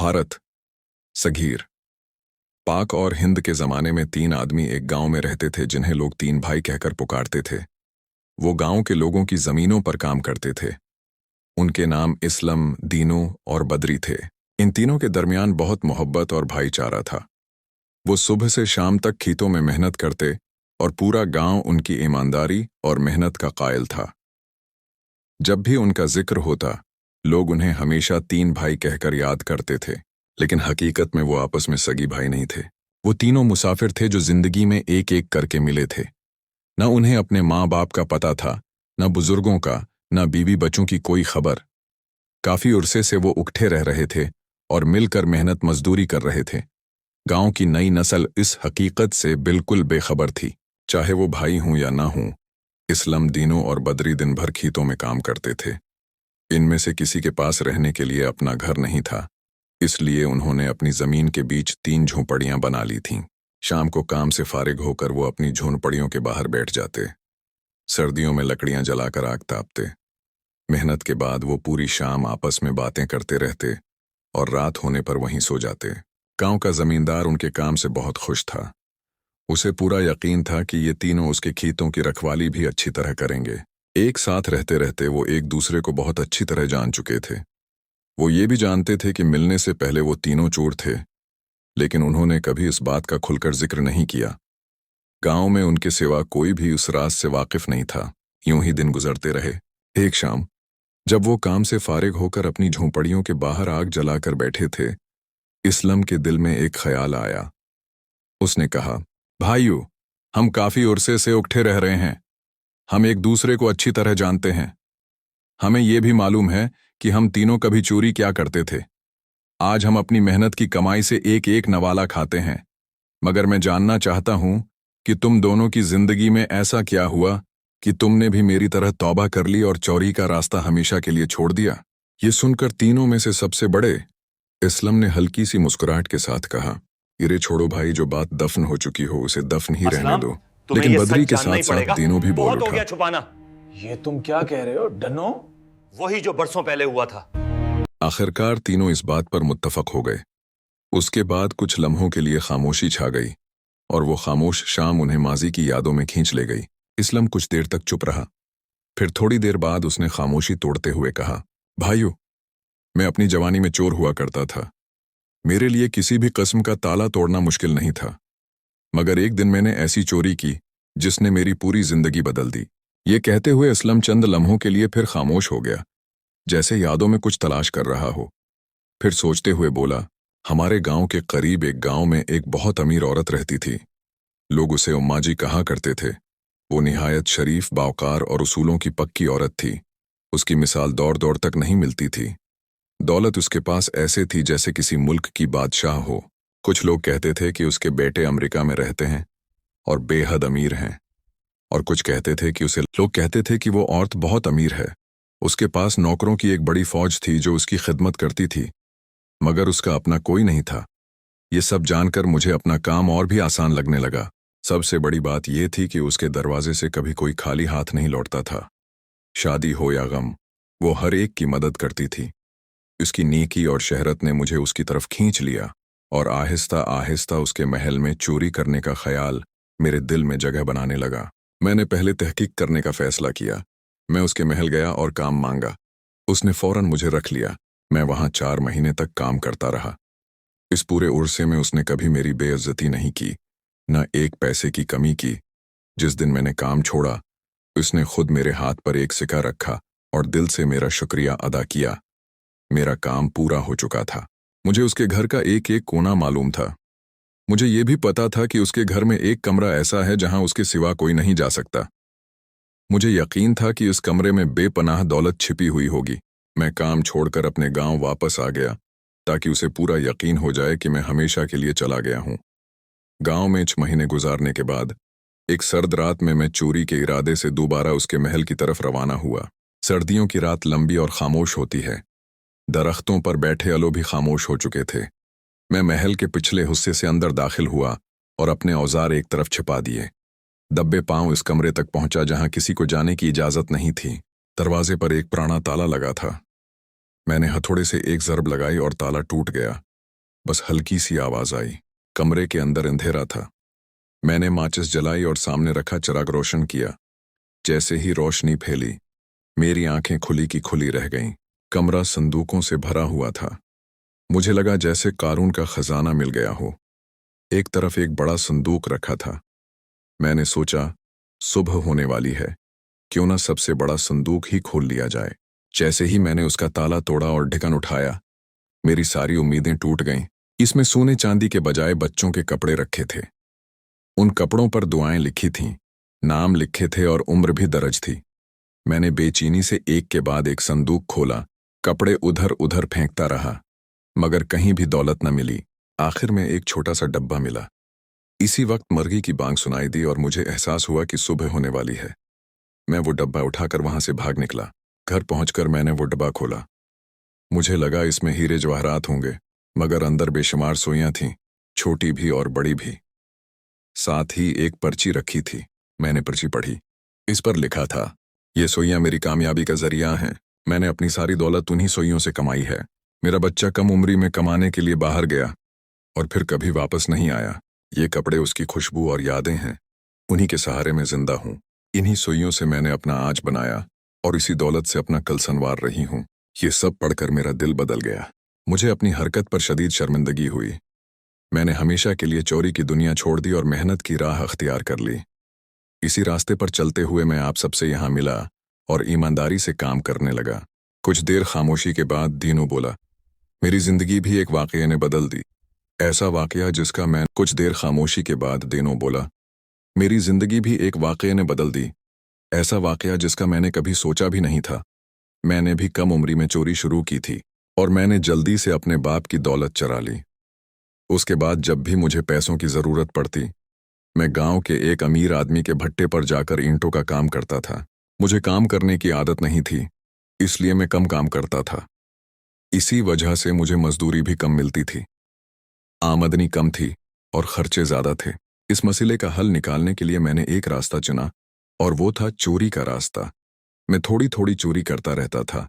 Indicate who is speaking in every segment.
Speaker 1: भारत सगीर पाक और हिंद के ज़माने में 3 आदमी एक गांव में रहते थे जिन्हें लोग 3 भाई कहकर पुकारते थे। वो गांव के लोगों की ज़मीनों पर काम करते थे। उनके नाम इस्लम, दीनू और बदरी थे। इन तीनों के दरमियान बहुत मोहब्बत और भाईचारा था। वो सुबह से शाम तक खेतों में मेहनत करते और पूरा गांव उनकी ईमानदारी और मेहनत का कायल था। जब भी उनका जिक्र होता, लोग उन्हें हमेशा 3 भाई कहकर याद करते थे, लेकिन हकीकत में वो आपस में सगी भाई नहीं थे। वो तीनों मुसाफिर थे जो जिंदगी में एक एक करके मिले थे। न उन्हें अपने माँ बाप का पता था, न बुजुर्गों का, न बीवी बच्चों की कोई खबर। काफी उरसे से वो इकट्ठे रह रहे थे और मिलकर मेहनत मजदूरी कर रहे थे। गांव की नई नस्ल इस हकीकत से बिल्कुल बेखबर थी। चाहे वो भाई हों या ना हों, इस्लम, दीनू और बदरी दिन भर खेतों में काम करते थे। इनमें से किसी के पास रहने के लिए अपना घर नहीं था, इसलिए उन्होंने अपनी जमीन के बीच 3 झोंपड़ियां बना ली थीं। शाम को काम से फारिग होकर वो अपनी झोंपड़ियों के बाहर बैठ जाते। सर्दियों में लकड़ियां जलाकर आग तापते। मेहनत के बाद वो पूरी शाम आपस में बातें करते रहते और रात होने पर वहीं सो जाते। गांव का जमींदार उनके काम से बहुत खुश था। उसे पूरा यकीन था कि ये तीनों उसके खेतों की रखवाली भी अच्छी तरह करेंगे। एक साथ रहते रहते वो एक दूसरे को बहुत अच्छी तरह जान चुके थे। वो ये भी जानते थे कि मिलने से पहले वो तीनों चोर थे, लेकिन उन्होंने कभी इस बात का खुलकर जिक्र नहीं किया। गांव में उनके सिवा कोई भी उस राज से वाकिफ नहीं था। यूं ही दिन गुजरते रहे। एक शाम जब वो काम से फारिग होकर अपनी झोंपड़ियों के बाहर आग जलाकर बैठे थे, इस्लम के दिल में एक ख्याल आया। उसने कहा, भाइयों, हम काफी उरसे से इकट्ठे रह रहे हैं। हम एक दूसरे को अच्छी तरह जानते हैं। हमें यह भी मालूम है कि हम तीनों कभी चोरी क्या करते थे। आज हम अपनी मेहनत की कमाई से एक एक नवाला खाते हैं, मगर मैं जानना चाहता हूं कि तुम दोनों की जिंदगी में ऐसा क्या हुआ कि तुमने भी मेरी तरह तौबा कर ली और चोरी का रास्ता हमेशा के लिए छोड़ दिया। ये सुनकर तीनों में से सबसे बड़े इस्लम ने हल्की सी मुस्कुराहट के साथ कहा, इरे छोड़ो भाई, जो बात दफन हो चुकी हो उसे दफन ही रहने दो। लेकिन बदरी के साथ साथ दीनू भी बोल उठा,
Speaker 2: छुपाना।
Speaker 3: ये तुम क्या कह रहे हो डनो?
Speaker 2: वही जो बरसों पहले हुआ था।
Speaker 1: आखिरकार तीनों इस बात पर मुत्तफक हो गए। उसके बाद कुछ लम्हों के लिए खामोशी छा गई और वो खामोश शाम उन्हें माजी की यादों में खींच ले गई। इस्लम कुछ देर तक चुप रहा। फिर थोड़ी देर बाद उसने खामोशी तोड़ते हुए कहा, भाइयों, मैं अपनी जवानी में चोर हुआ करता था। मेरे लिए किसी भी किस्म का ताला तोड़ना मुश्किल नहीं था, मगर एक दिन मैंने ऐसी चोरी की जिसने मेरी पूरी जिंदगी बदल दी। ये कहते हुए इस्लम चंद लम्हों के लिए फिर खामोश हो गया, जैसे यादों में कुछ तलाश कर रहा हो। फिर सोचते हुए बोला, हमारे गांव के करीब एक गांव में एक बहुत अमीर औरत रहती थी। लोग उसे उम्मा जी कहा करते थे। वो निहायत शरीफ, बावकार और उसूलों की पक्की औरत थी। उसकी मिसाल दौड़ दौड़ तक नहीं मिलती थी। दौलत उसके पास ऐसे थी जैसे किसी मुल्क की बादशाह हो। कुछ लोग कहते थे कि उसके बेटे अमेरिका में रहते हैं और बेहद अमीर हैं, और कुछ कहते थे कि लोग कहते थे कि वो औरत बहुत अमीर है। उसके पास नौकरों की एक बड़ी फौज थी जो उसकी खिदमत करती थी, मगर उसका अपना कोई नहीं था। ये सब जानकर मुझे अपना काम और भी आसान लगने लगा। सबसे बड़ी बात यह थी कि उसके दरवाजे से कभी कोई खाली हाथ नहीं लौटता था। शादी हो या गम, वो हर एक की मदद करती थी। उसकी नेकी और शहरत ने मुझे उसकी तरफ खींच लिया और आहिस्ता आहिस्ता उसके महल में चोरी करने का ख्याल मेरे दिल में जगह बनाने लगा। मैंने पहले तहकीक करने का फैसला किया। मैं उसके महल गया और काम मांगा। उसने फौरन मुझे रख लिया। मैं वहां 4 महीने तक काम करता रहा। इस पूरे उर्से में उसने कभी मेरी बेइज्जती नहीं की, न एक पैसे की कमी की। जिस दिन मैंने काम छोड़ा, उसने खुद मेरे हाथ पर एक सिक्का रखा और दिल से मेरा शुक्रिया अदा किया। मेरा काम पूरा हो चुका था। मुझे उसके घर का एक एक कोना मालूम था। मुझे ये भी पता था कि उसके घर में एक कमरा ऐसा है जहां उसके सिवा कोई नहीं जा सकता। मुझे यकीन था कि उस कमरे में बेपनाह दौलत छिपी हुई होगी। मैं काम छोड़कर अपने गांव वापस आ गया ताकि उसे पूरा यकीन हो जाए कि मैं हमेशा के लिए चला गया हूं। गांव में 6 महीने गुजारने के बाद एक सर्द रात में मैं चोरी के इरादे से दोबारा उसके महल की तरफ रवाना हुआ। सर्दियों की रात लंबी और खामोश होती है। दरख्तों पर बैठे अलो भी खामोश हो चुके थे। मैं महल के पिछले हिस्से से अंदर दाखिल हुआ और अपने औजार एक तरफ छिपा दिए। दब्बे पांव इस कमरे तक पहुंचा जहां किसी को जाने की इजाजत नहीं थी। दरवाजे पर एक पुराना ताला लगा था। मैंने हथौड़े से एक ज़रब लगाई और ताला टूट गया। बस हल्की सी आवाज आई। कमरे के अंदर अंधेरा था। मैंने माचिस जलाई और सामने रखा चिराग रोशन किया। जैसे ही रोशनी फैली, मेरी आंखें खुली की खुली रह गईं। कमरा संदूकों से भरा हुआ था। मुझे लगा जैसे कारून का खजाना मिल गया हो। एक तरफ एक बड़ा संदूक रखा था। मैंने सोचा, सुबह होने वाली है, क्यों ना सबसे बड़ा संदूक ही खोल लिया जाए। जैसे ही मैंने उसका ताला तोड़ा और ढक्कन उठाया, मेरी सारी उम्मीदें टूट गईं। इसमें सोने चांदी के बजाय बच्चों के कपड़े रखे थे। उन कपड़ों पर दुआएं लिखी थीं, नाम लिखे थे और उम्र भी दर्ज थी। मैंने बेचैनी से एक के बाद एक संदूक खोला, कपड़े उधर उधर फेंकता रहा, मगर कहीं भी दौलत न मिली। आखिर में एक छोटा सा डब्बा मिला। इसी वक्त मरघी की बांग सुनाई दी और मुझे एहसास हुआ कि सुबह होने वाली है। मैं वो डब्बा उठाकर वहां से भाग निकला। घर पहुंचकर मैंने वो डब्बा खोला। मुझे लगा इसमें हीरे जवाहरात होंगे, मगर अंदर बेशुमार सुइयां थीं, छोटी भी और बड़ी भी। साथ ही एक पर्ची रखी थी। मैंने पर्ची पढ़ी। इस पर लिखा था, ये सुइयां मेरी कामयाबी का जरिया हैं। मैंने अपनी सारी दौलत उन्हीं सुइयों से कमाई है। मेरा बच्चा कम उम्री में कमाने के लिए बाहर गया और फिर कभी वापस नहीं आया। ये कपड़े उसकी खुशबू और यादें हैं। उन्हीं के सहारे में जिंदा हूं। इन्हीं सुइयों से मैंने अपना आज बनाया और इसी दौलत से अपना कल संवार रही हूं। ये सब पढ़कर मेरा दिल बदल गया। मुझे अपनी हरकत पर शदीद शर्मिंदगी हुई। मैंने हमेशा के लिए चोरी की दुनिया छोड़ दी और मेहनत की राह अख्तियार कर ली। इसी रास्ते पर चलते हुए मैं आप सबसे यहाँ मिला और ईमानदारी से काम करने लगा। कुछ देर खामोशी के बाद दीनू बोला, मेरी जिंदगी भी एक वाकये ने बदल दी। ऐसा वाकया जिसका मैं कुछ देर खामोशी के बाद दीनू बोला, मेरी जिंदगी भी एक वाकये ने बदल दी। ऐसा वाकया जिसका मैंने कभी सोचा भी नहीं था। मैंने भी कम उम्री में चोरी शुरू की थी और मैंने जल्दी से अपने बाप की दौलत चरा ली। उसके बाद जब भी मुझे पैसों की जरूरत पड़ती, मैं गांव के एक अमीर आदमी के भट्टे पर जाकर ईंटों का काम करता था। मुझे काम करने की आदत नहीं थी, इसलिए मैं कम काम करता था। इसी वजह से मुझे मजदूरी भी कम मिलती थी। आमदनी कम थी और खर्चे ज्यादा थे। इस मसले का हल निकालने के लिए मैंने एक रास्ता चुना और वो था चोरी का रास्ता। मैं थोड़ी थोड़ी चोरी करता रहता था।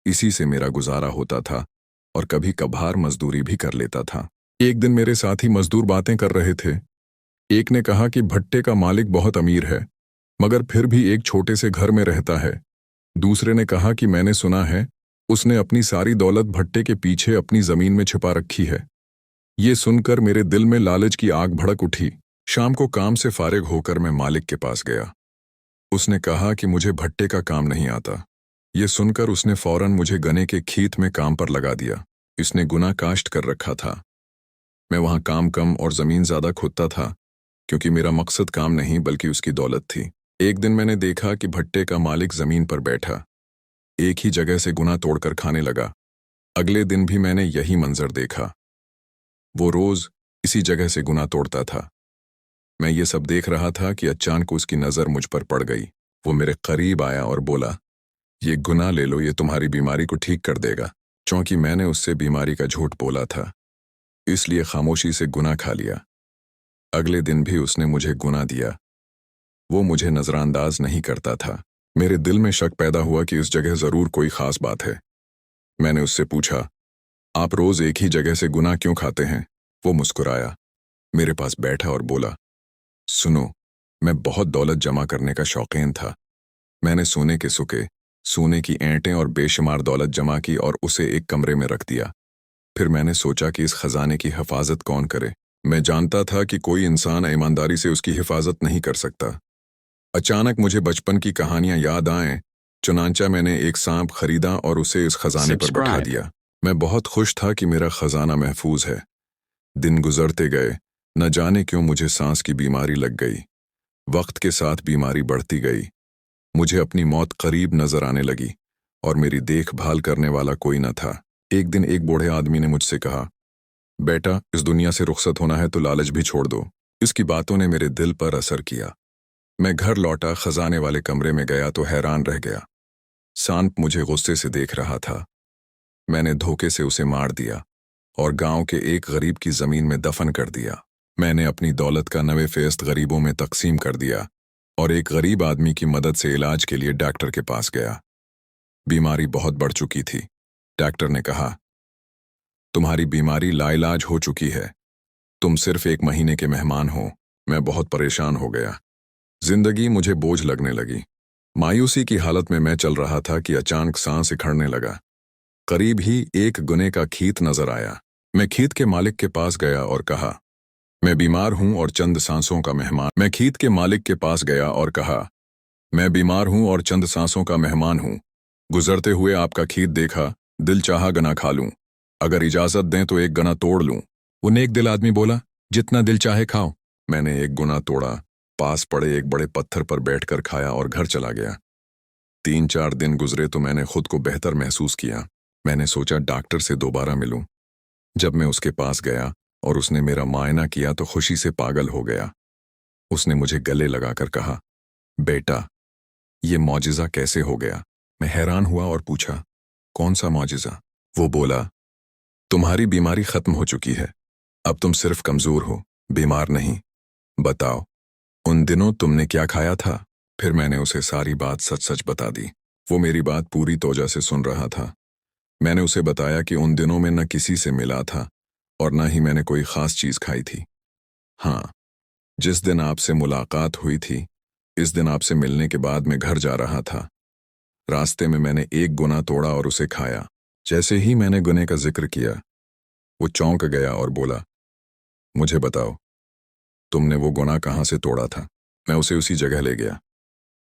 Speaker 1: इसी से मेरा गुजारा होता था और कभी कभार मजदूरी भी कर लेता था। एक दिन मेरे साथी मजदूर बातें कर रहे थे। एक ने कहा कि भट्टे का मालिक बहुत अमीर है, मगर फिर भी एक छोटे से घर में रहता है। दूसरे ने कहा कि मैंने सुना है उसने अपनी सारी दौलत भट्टे के पीछे अपनी जमीन में छिपा रखी है। ये सुनकर मेरे दिल में लालच की आग भड़क उठी। शाम को काम से फारिग होकर मैं मालिक के पास गया। उसने कहा कि मुझे भट्टे का काम नहीं आता। ये सुनकर उसने फौरन मुझे गन्ने के खेत में काम पर लगा दिया। इसने गुना काश्त कर रखा था। मैं वहां काम कम और जमीन ज्यादा खोदता था, क्योंकि मेरा मकसद काम नहीं बल्कि उसकी दौलत थी। एक दिन मैंने देखा कि भट्टे का मालिक जमीन पर बैठा एक ही जगह से गुना तोड़कर खाने लगा। अगले दिन भी मैंने यही मंजर देखा। वो रोज इसी जगह से गुना तोड़ता था। मैं ये सब देख रहा था कि अचानक उसकी नजर मुझ पर पड़ गई। वो मेरे करीब आया और बोला, ये गुना ले लो, ये तुम्हारी बीमारी को ठीक कर देगा। चूंकि मैंने उससे बीमारी का झूठ बोला था, इसलिए खामोशी से गुना खा लिया। अगले दिन भी उसने मुझे गुना दिया। वो मुझे नजरअंदाज नहीं करता था। मेरे दिल में शक पैदा हुआ कि इस जगह जरूर कोई खास बात है। मैंने उससे पूछा, आप रोज एक ही जगह से गुना क्यों खाते हैं? वो मुस्कुराया, मेरे पास बैठा और बोला, सुनो, मैं बहुत दौलत जमा करने का शौकीन था। मैंने सोने के सुके, सोने की ऐंटें और बेशुमार दौलत जमा की और उसे एक कमरे में रख दिया। फिर मैंने सोचा कि इस खजाने की हिफाजत कौन करे। मैं जानता था कि कोई इंसान ईमानदारी से उसकी हिफाजत नहीं कर सकता। अचानक मुझे बचपन की कहानियां याद आएं। चुनांचा मैंने एक सांप खरीदा और उसे इस खजाने पर बैठा दिया। मैं बहुत खुश था कि मेरा खजाना महफूज है। दिन गुजरते गए, न जाने क्यों मुझे सांस की बीमारी लग गई। वक्त के साथ बीमारी बढ़ती गई। मुझे अपनी मौत करीब नजर आने लगी और मेरी देखभाल करने वाला कोई न था। एक दिन एक बूढ़े आदमी ने मुझसे कहा, बेटा, इस दुनिया से रुखसत होना है तो लालच भी छोड़ दो। इसकी बातों ने मेरे दिल पर असर किया। मैं घर लौटा, खजाने वाले कमरे में गया तो हैरान रह गया। सांप मुझे गुस्से से देख रहा था। मैंने धोखे से उसे मार दिया और गांव के एक गरीब की जमीन में दफन कर दिया। मैंने अपनी दौलत का 90% गरीबों में तकसीम कर दिया और एक गरीब आदमी की मदद से इलाज के लिए डॉक्टर के पास गया। बीमारी बहुत बढ़ चुकी थी। डॉक्टर ने कहा, तुम्हारी बीमारी लाइलाज हो चुकी है। तुम सिर्फ 1 महीने के मेहमान हो। मैं बहुत परेशान हो गया। जिंदगी मुझे बोझ लगने लगी। मायूसी की हालत में मैं चल रहा था कि अचानक सांस इखड़ने लगा। करीब ही एक गुने का खीत नजर आया। मैं खीत के मालिक के पास गया और कहा, मैं बीमार हूं और चंद सांसों का मेहमान। मैं खीत के मालिक के पास गया और कहा, मैं बीमार हूं और चंद सांसों का मेहमान हूं। गुजरते हुए आपका खीत देखा, दिल चाहा गना खा लूं। अगर इजाजत दें तो 1 गना तोड़ लूं। वो नेक दिल आदमी बोला, जितना दिल चाहे खाओ। मैंने 1 गुना तोड़ा, पास पड़े एक बड़े पत्थर पर बैठकर खाया और घर चला गया। 3-4 दिन गुजरे तो मैंने खुद को बेहतर महसूस किया। मैंने सोचा डॉक्टर से दोबारा मिलूं। जब मैं उसके पास गया और उसने मेरा मुआयना किया तो खुशी से पागल हो गया। उसने मुझे गले लगाकर कहा, बेटा, ये मौजिज़ा कैसे हो गया? मैं हैरान हुआ और पूछा, कौन सा मौजिज़ा? वो बोला, तुम्हारी बीमारी खत्म हो चुकी है। अब तुम सिर्फ कमजोर हो, बीमार नहीं। बताओ, उन दिनों तुमने क्या खाया था? फिर मैंने उसे सारी बात सच सच बता दी। वो मेरी बात पूरी तोजा से सुन रहा था। मैंने उसे बताया कि उन दिनों में न किसी से मिला था और न ही मैंने कोई खास चीज खाई थी। हाँ, जिस दिन आपसे मुलाकात हुई थी, इस दिन आपसे मिलने के बाद मैं घर जा रहा था। रास्ते में मैंने 1 गुना तोड़ा और उसे खाया। जैसे ही मैंने गुने का जिक्र किया, वो चौंक गया और बोला, मुझे बताओ, तुमने वो गुना कहाँ से तोड़ा था? मैं उसे उसी जगह ले गया।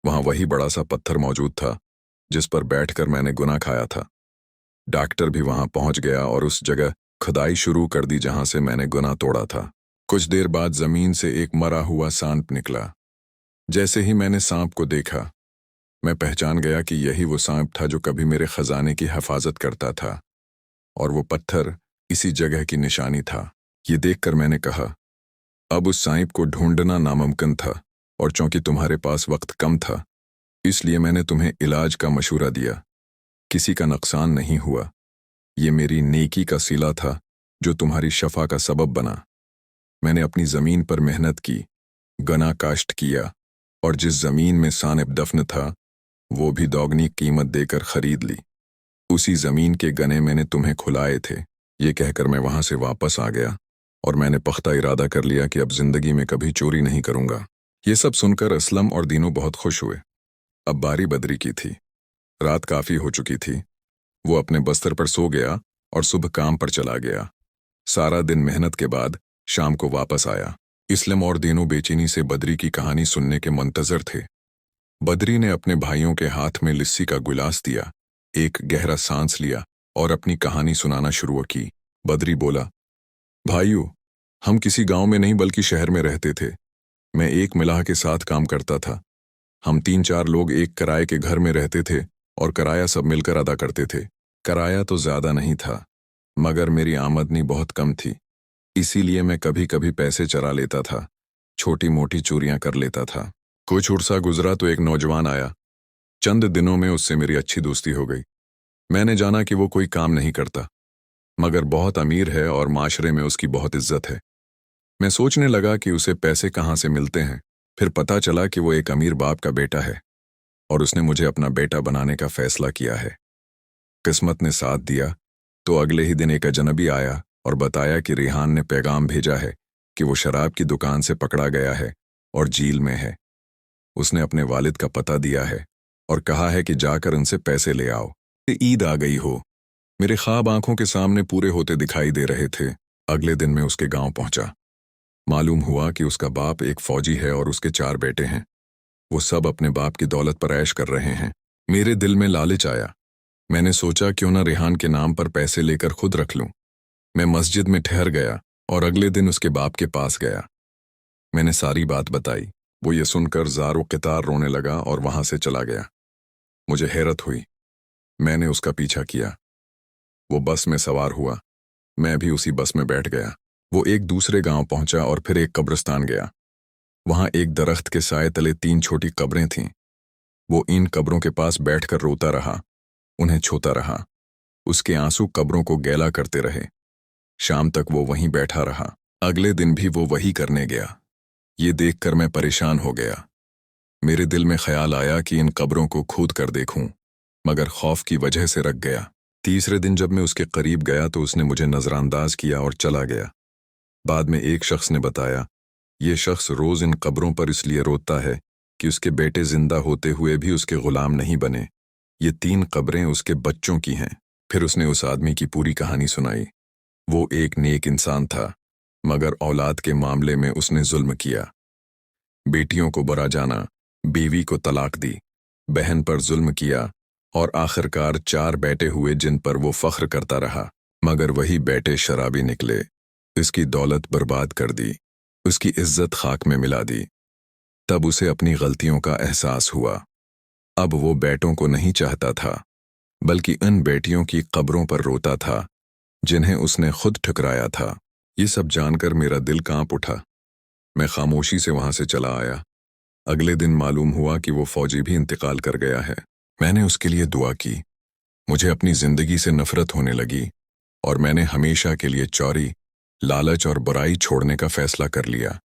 Speaker 1: वहां वही बड़ा सा पत्थर मौजूद था जिस पर बैठकर मैंने गुना खाया था। डॉक्टर भी वहां पहुंच गया और उस जगह खुदाई शुरू कर दी जहां से मैंने गुना तोड़ा था। कुछ देर बाद जमीन से एक मरा हुआ सांप निकला। जैसे ही मैंने सांप को देखा, मैं पहचान गया कि यही वो सांप था जो कभी मेरे खजाने की हिफाजत करता था, और वो पत्थर इसी जगह की निशानी था। ये देखकर मैंने कहा, अब उस सांप को ढूंढना नामुमकिन था, और चूंकि तुम्हारे पास वक्त कम था, इसलिए मैंने तुम्हें इलाज का मशूरा दिया। किसी का नुकसान नहीं हुआ। ये मेरी नेकी का सिला था जो तुम्हारी शफा का सबब बना। मैंने अपनी जमीन पर मेहनत की, गना काश्त किया, और जिस जमीन में सानिब दफन था वो भी दोगुनी कीमत देकर खरीद ली। उसी जमीन के गने मैंने तुम्हें खुलाए थे। ये कहकर मैं वहां से वापस आ गया और मैंने पख्ता इरादा कर लिया कि अब जिंदगी में कभी चोरी नहीं करूंगा। ये सब सुनकर असलम और दीनू बहुत खुश हुए। अब बारी बदरी की थी। रात काफी हो चुकी थी। वो अपने बस्तर पर सो गया और सुबह काम पर चला गया। सारा दिन मेहनत के बाद शाम को वापस आया। इसलम और दीनू बेचैनी से बदरी की कहानी सुनने के मंतजर थे। बदरी ने अपने भाइयों के हाथ में लिस्सी का गिलास दिया, एक गहरा सांस लिया और अपनी कहानी सुनाना शुरू की। बदरी बोला, भाइयों, हम किसी गांव में नहीं बल्कि शहर में रहते थे। मैं एक मिलाह के साथ काम करता था। हम 3-4 लोग एक किराए के घर में रहते थे और किराया सब मिलकर अदा करते थे। किराया तो ज्यादा नहीं था, मगर मेरी आमदनी बहुत कम थी, इसीलिए मैं कभी कभी पैसे चरा लेता था, छोटी मोटी चोरियां कर लेता था। कुछ उर्सा गुजरा तो एक नौजवान आया। चंद दिनों में उससे मेरी अच्छी दोस्ती हो गई। मैंने जाना कि वो कोई काम नहीं करता, मगर बहुत अमीर है और माशरे में उसकी बहुत इज्जत है। मैं सोचने लगा कि उसे पैसे कहाँ से मिलते हैं। फिर पता चला कि वो एक अमीर बाप का बेटा है और उसने मुझे अपना बेटा बनाने का फैसला किया है। किस्मत ने साथ दिया तो अगले ही दिन एक अजनबी आया और बताया कि रिहान ने पैगाम भेजा है कि वो शराब की दुकान से पकड़ा गया है और जेल में है। उसने अपने वालिद का पता दिया है और कहा है कि जाकर उनसे पैसे ले आओ। ईद आ गई हो। मेरे ख्वाब आंखों के सामने पूरे होते दिखाई दे रहे थे। अगले दिन मैं उसके गांव पहुंचा। मालूम हुआ कि उसका बाप एक फौजी है और उसके 4 बेटे हैं। वो सब अपने बाप की दौलत पर ऐश कर रहे हैं। मेरे दिल में लालच आया। मैंने सोचा क्यों ना रिहान के नाम पर पैसे लेकर खुद रख लूं। मैं मस्जिद में ठहर गया और अगले दिन उसके बाप के पास गया। मैंने सारी बात बताई। वो ये सुनकर ज़ारो क़ितार रोने लगा और वहां से चला गया। मुझे हैरत हुई। मैंने उसका पीछा किया। वो बस में सवार हुआ। मैं भी उसी बस में बैठ गया। वो एक दूसरे गांव पहुंचा और फिर एक कब्रिस्तान गया। वहां एक दरख्त के साए तले 3 छोटी कब्रें थीं। वो इन कब्रों के पास बैठकर रोता रहा, उन्हें छूता रहा। उसके आंसू कब्रों को गैला करते रहे। शाम तक वो वहीं बैठा रहा। अगले दिन भी वो वही करने गया। ये देखकर मैं परेशान हो गया। मेरे दिल में ख्याल आया कि इन कब्रों को खोद कर देखूं, मगर खौफ की वजह से रख गया। तीसरे दिन जब मैं उसके करीब गया तो उसने मुझे नज़रअंदाज किया और चला गया। बाद में एक शख्स ने बताया, ये शख्स रोज़ इन कब्रों पर इसलिए रोता है कि उसके बेटे जिंदा होते हुए भी उसके गुलाम नहीं बने। ये 3 कब्रें उसके बच्चों की हैं। फिर उसने उस आदमी की पूरी कहानी सुनाई। वो एक नेक इंसान था, मगर औलाद के मामले में उसने जुल्म किया। बेटियों को बुरा जाना, बीवी को तलाक दी, बहन पर जुल्म किया और आखिरकार 4 बेटे हुए जिन पर वो फख्र करता रहा, मगर वही बेटे शराबी निकले। इसकी दौलत बर्बाद कर दी, उसकी इज्जत खाक में मिला दी। तब उसे अपनी गलतियों का एहसास हुआ। अब वो बेटों को नहीं चाहता था, बल्कि इन बेटियों की कब्रों पर रोता था जिन्हें उसने खुद ठुकराया था। ये सब जानकर मेरा दिल कांप उठा। मैं खामोशी से वहां से चला आया। अगले दिन मालूम हुआ कि वो फौजी भी इंतकाल कर गया है। मैंने उसके लिए दुआ की। मुझे अपनी जिंदगी से नफरत होने लगी और मैंने हमेशा के लिए चोरी, लालच और बुराई छोड़ने का फैसला कर लिया।